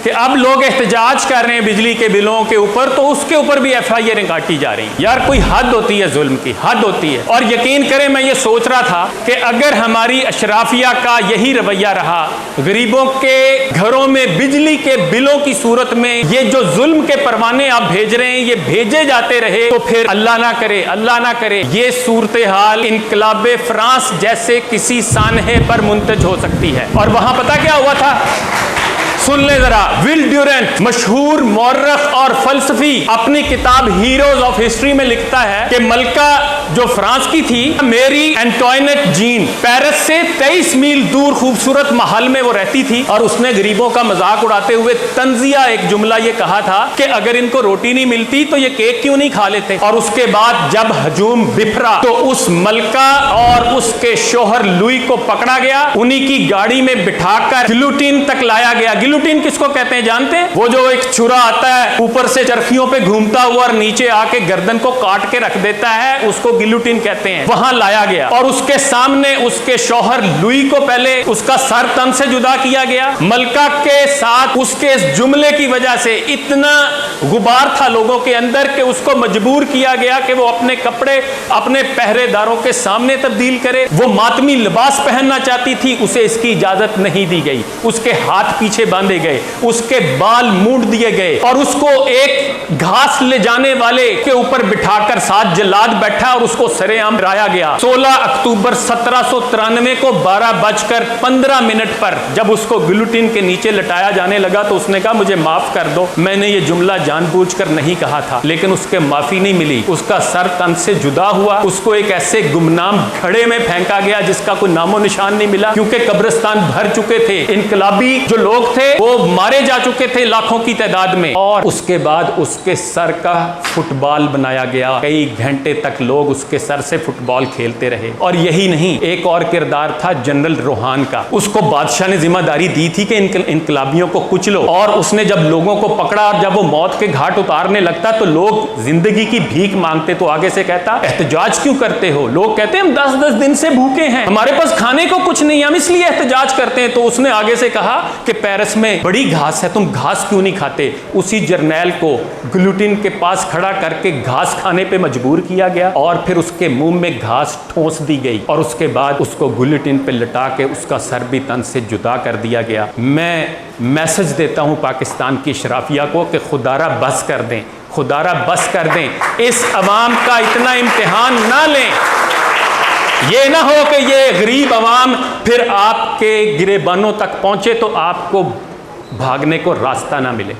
कि अब लोग एहतजाज कर रहे हैं बिजली के बिलों के ऊपर, तो उसके ऊपर भी FIR काटी जा रही हैं। यार कोई हद होती है, जुल्म की हद होती है। और यकीन करें, मैं ये सोच रहा था कि अगर हमारी अशराफिया का यही रवैया रहा, गरीबों के घरों में बिजली के बिलों की सूरत में ये जो जुल्म के परवाने आप भेज रहे हैं, ये भेजे जाते रहे, तो फिर अल्लाह ना करे ये सूरत हाल इनकलाबे फ्रांस जैसे किसी सानहे पर मुंतज हो सकती है। और वहां पता क्या हुआ था, सुन ले जरा। विल ड्यूरेंट, मशहूर मौर्रख और फलसफी, अपनी किताब हीरोज ऑफ हिस्ट्री में लिखता है कि मलका जो फ्रांस की थी, मेरी एंटोइनेट जीन, पेरिस से 23 मील दूर खूबसूरत महल में वो रहती थी, और उसने गरीबों का मजाक उड़ाते हुए तंजिया एक जुमला ये कहा था कि अगर इनको रोटी नहीं मिलती तो ये केक क्यों नहीं खा लेते। और उसके बाद जब हजूम बिफरा तो उस मलका और उसके शोहर लुई को पकड़ा गया, उन्हीं की गाड़ी में बिठाकर गिलोटिन तक लाया गया। गिलोटिन किसको कहते हैं जानते हैं? वो जो एक छुरा आता है, ऊपर से चरखियों पे घूमता हुआ और नीचे आके गर्दन को काट के रख देता है, उसको गिलोटिन कहते हैं। वहां लाया गया और उसके सामने उसके शौहर लुई को पहले उसका सर तन से जुदा किया गया। मलका के साथ उसके इस जुमले की वजह से इतना गुबार था लोगों के अंदर कि उसको मजबूर किया गया कि वो अपने कपड़े अपने पहरेदारों के सामने तब्दील करे। वो मातमी लिबास पहनना चाहती थी, उसे इसकी इजाजत नहीं दी गई। उसके हाथ पीछे बांधे गए, उसके बाल मूंड दिए गए और उसको एक घास ले जाने वाले के ऊपर बिठाकर साथ जल्लाद बैठा और उसको सरेआम डराया गया। 16 अक्टूबर 1793 को 12:15 पर जब उसको गिलोटिन के नीचे लटाया जाने लगा तो उसने कहा, मुझे माफ कर दो, मैंने ये जुमला जानबूझकर नहीं कहा था। लेकिन उसके माफी नहीं मिली, उसका सर तन से जुदा हुआ, उसको एक ऐसे गुमनाम खड़े में फेंका गया जिसका कोई नामो निशान नहीं मिला, क्योंकि कब्रिस्तान भर चुके थे। इनकलाबी जो लोग थे वो मारे जा चुके थे लाखों की तादाद में। और उसके बाद उसके सर का फुटबॉल बनाया गया। कई घंटे तक लोग उसके सर से फुटबॉल खेलते रहे। और यही नहीं, एक और किरदार था जनरल रोहान का। उसको बादशाह ने जिम्मेदारी दी थी कि इनकलाबियों को कुचलो, और उसने जब लोगों को पकड़ा और जब वो मौत के घाट उतारने लगता तो लोग जिंदगी की भीख मांगते, तो आगे से कहता, एहतजाज क्यों करते हो? लोग कहते हैं हम 10-10 दिन से भूखे हैं, हमारे पास खाने को कुछ नहीं, हम इसलिए एहतजाज करते हैं। तो उसने आगे से कहा कि पेरिस में बड़ी घास है, तुम घास क्यों नहीं खाते? उसी जर्नैल को गिलोटिन के पास खड़ा करके घास खाने पे मजबूर किया गया और फिर उसके मुंह में घास ठोंस दी गई और उसके बाद उसको गिलोटिन पे लटा के उसका सर भी तन से जुदा कर दिया गया। मैं मैसेज देता हूं पाकिस्तान की शराफिया को कि खुदारा बस कर दें, खुदारा बस कर दें, इस अवाम का इतना इम्तिहान ना लें। ये ना हो कि ये गरीब अवाम फिर आपके गिरेबानों तक पहुंचे तो आपको भागने को रास्ता ना मिले।